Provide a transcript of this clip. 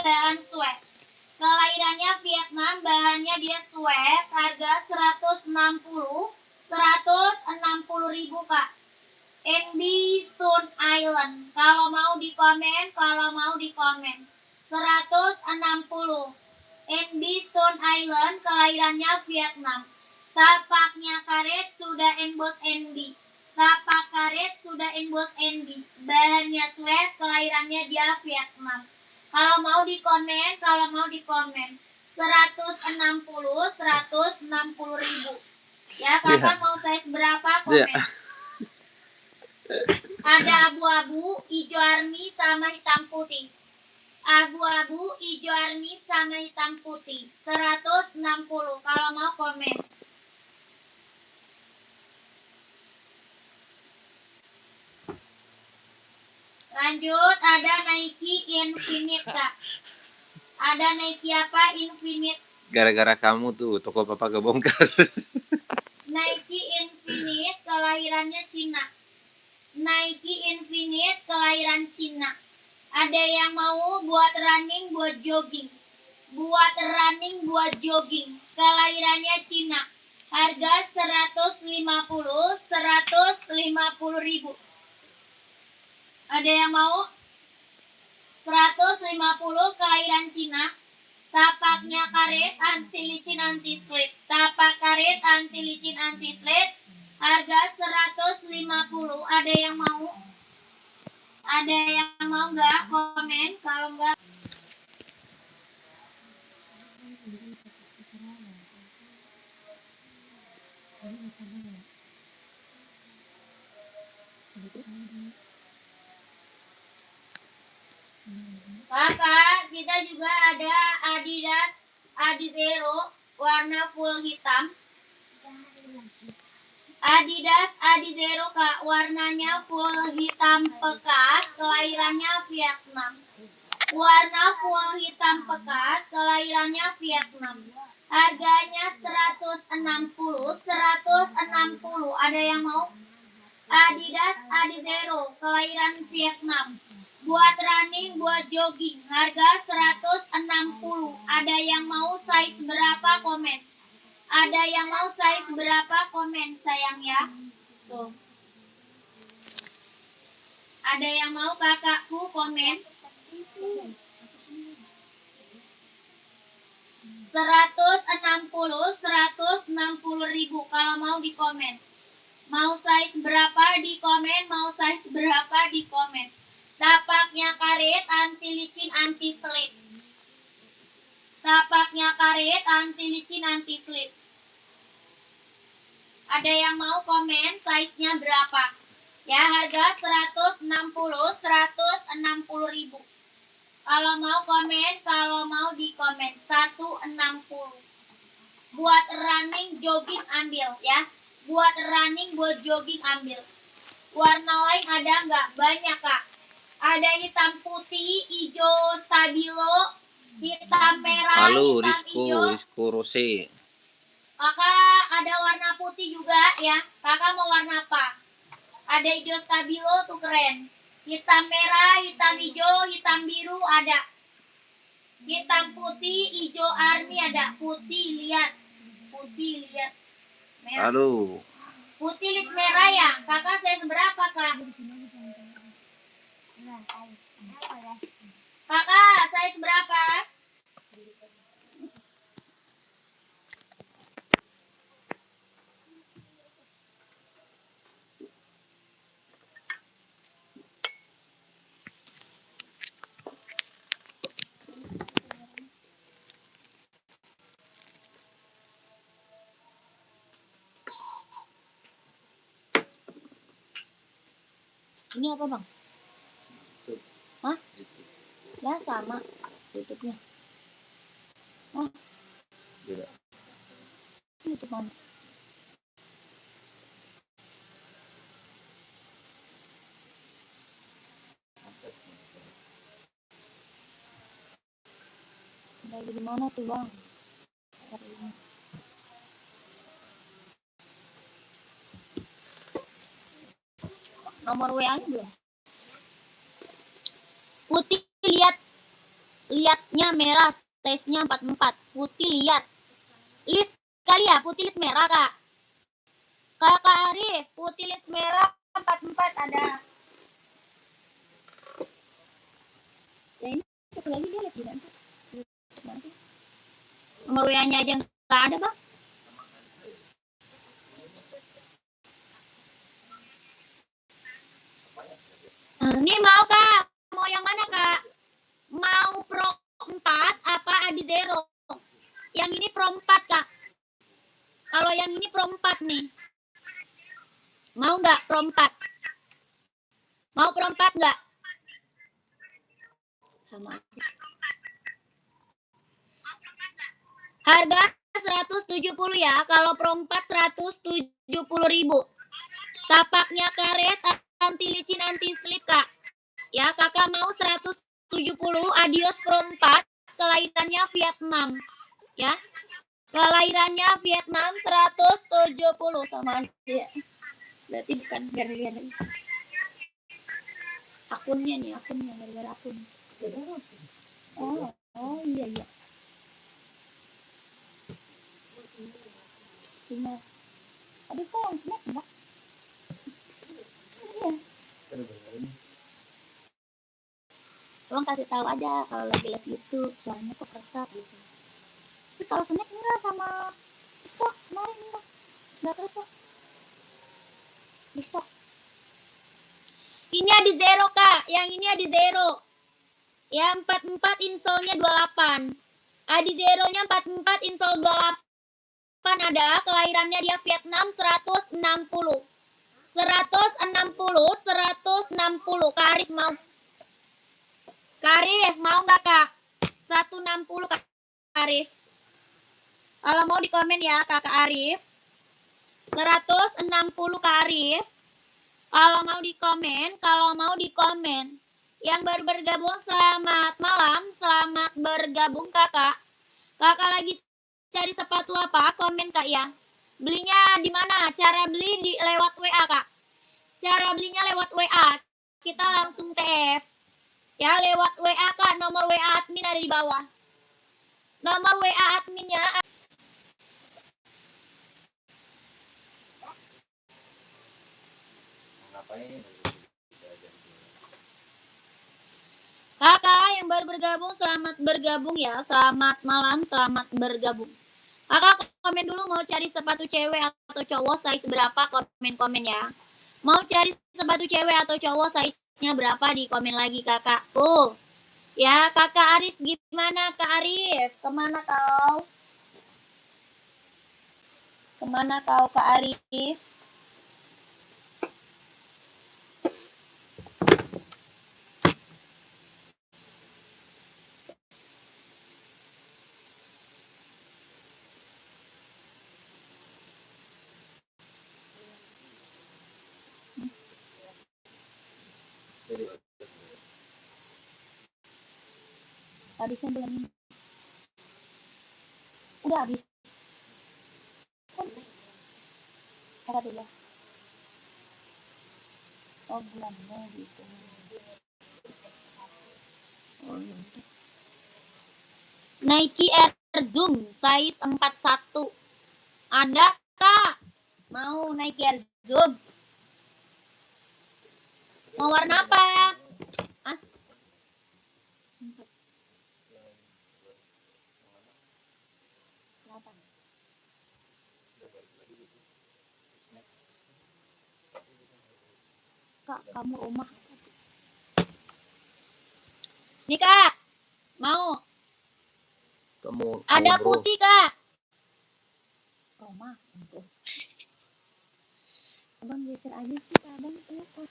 bahan sweat. Kelahirannya Vietnam, bahannya dia sweat, harga 160 ribu Kak. NB Stone Island. Kalau mau di komen, 160. NB Stone Island, kelahirannya Vietnam. Tapaknya karet sudah emboss NB. Tapak karet sudah emboss NB. Bahannya sweat, kelahirannya dia Vietnam. Kalau mau di komen, 160 ribu. Ya, kakak mau size berapa? Komen. Ada abu-abu, hijau army sama hitam putih. Abu-abu, hijau army sama hitam putih. 160. Kalau mau komen. Lanjut, ada Nike Infinite Kak. Ada Nike apa? Infinite. Gara-gara kamu tuh toko papa kebongkar. Nike Infinite, kelahirannya Cina. Nike Infinite, kelahiran Cina. Ada yang mau buat running, buat jogging. Buat running, buat jogging. Kelahirannya Cina. Harga 150 ribu. Ada yang mau? 150, kelahiran Cina. Tapaknya karet, anti licin, anti slip. Tapak karet, anti licin, anti slip. Harga 150. Ada yang mau? Ada yang mau nggak? Komen. Kalau nggak, Kakak, kita juga ada Adidas Adizero warna full hitam. Adidas Adizero Kak, warnanya full hitam pekat, kelahirannya Vietnam. Warna full hitam pekat, kelahirannya Vietnam. Harganya 160. Ada yang mau? Adidas Adizero, kelahiran Vietnam. Buat running, buat jogging, harga 160. Ada yang mau size berapa? Komen. Ada yang mau size berapa? Komen sayang ya. Tuh. Ada yang mau kakakku? Komen. 160 ribu. Kalau mau di komen. Mau size berapa di komen? Mau size berapa di komen? Tapaknya karet, anti licin, anti slip. Tapaknya karet, anti licin, anti slip. Ada yang mau komen size-nya berapa? Ya, harga 160 ribu. Kalau mau komen, kalau mau di komen 160. Buat running, jogging ambil ya. Buat running, buat jogging ambil. Warna lain ada nggak? Banyak Kak. Ada hitam putih, hijau stabilo, hitam merah, Halo, hitam hijau. Rizko Rose. Kakak ada warna putih juga ya. Kakak mau warna apa? Ada hijau stabilo tuh keren. Hitam merah, hitam hijau, hitam biru ada. Hitam putih, hijau army ada. Putih lihat. Putih lihat. Merah. Halo. Putih list merah ya. Kakak size berapa Kak? Kakak size berapa? Ini apa bang? Hah? Lah sama tutupnya. Oh. Beda. Tutup mana? Dari mana tuh bang? Nomor WA-nya belum? Putih lihat. Lihatnya merah, size-nya 44. Putih lihat. List kali ya, putih list merah, Kak. Kakak Arif, putih list merah 44 ada. Ya ini satu lagi dia lihat di mana? Nomor WA-nya aja nggak ada, Bang. Ini mau, Kak. Mau yang mana, Kak? Mau Pro 4 apa Adi Zero? Yang ini Pro 4, Kak. Kalau yang ini Pro 4 nih. Mau nggak Pro 4? Mau Pro 4 nggak? Sama aja. Harga 170 ya. Kalau Pro 4 170.000. Tapaknya karet, anti licin, anti slip, Kak. Ya, Kakak mau 170 Adios Pro 4, kelahirannya Vietnam. Ya. Kelahirannya Vietnam 170 sama aja. Berarti bukan gara-gara akunnya nih, akunnya gara-gara akun. Oh iya iya. Cuma aduh kok yang snack enggak? Iya. Tolong kasih tahu aja kalau lagi live YouTube, soalnya kok keresap gitu. Tapi kalau snack enggak sama itu kemarin enggak keresap. Bisa. Ini ada zero, Kak. Yang ini ada zero. Ya 44 insolnya 28. Adi zeronya 44 insol 28 ada. Kelahirannya dia Vietnam 160. 160. Kak Arif mau? Kak Arif mau nggak, Kak? 160 Kak Arif. Kalau mau di komen ya Kakak Arif. 160 Kak Arif. Kalau mau di komen. Yang baru bergabung selamat malam, selamat bergabung Kakak. Kakak lagi cari sepatu apa? Komen Kak ya. Belinya di mana? Cara beli lewat WA, Kak. Cara belinya lewat WA. Kita langsung TF. Ya, lewat WA, Kak. Nomor WA admin ada di bawah. Nomor WA adminnya Kakak yang baru bergabung, selamat bergabung ya. Selamat malam, selamat bergabung. Kakak komen dulu mau cari sepatu cewek atau cowok size berapa, komen-komen ya. Mau cari sepatu cewek atau cowok size-nya berapa di komen lagi Kakak. Ya Kakak Arif gimana Kak Arif? Kemana kau? Kemana kau Kak Arif? Habisnya bulan ini. Udah habis. Apa dulu? Oh bulannya gitu. Oh, iya. Nike Air Zoom size 41. Ada Kak? Mau Nike Air Zoom? Mau warna apa? Ah? Kak, kamu rumah. Nih Kak, mau? Kamu Ada bro. putih Kak. Rumah. Abang geser aja sih Kak, Abang kenapa?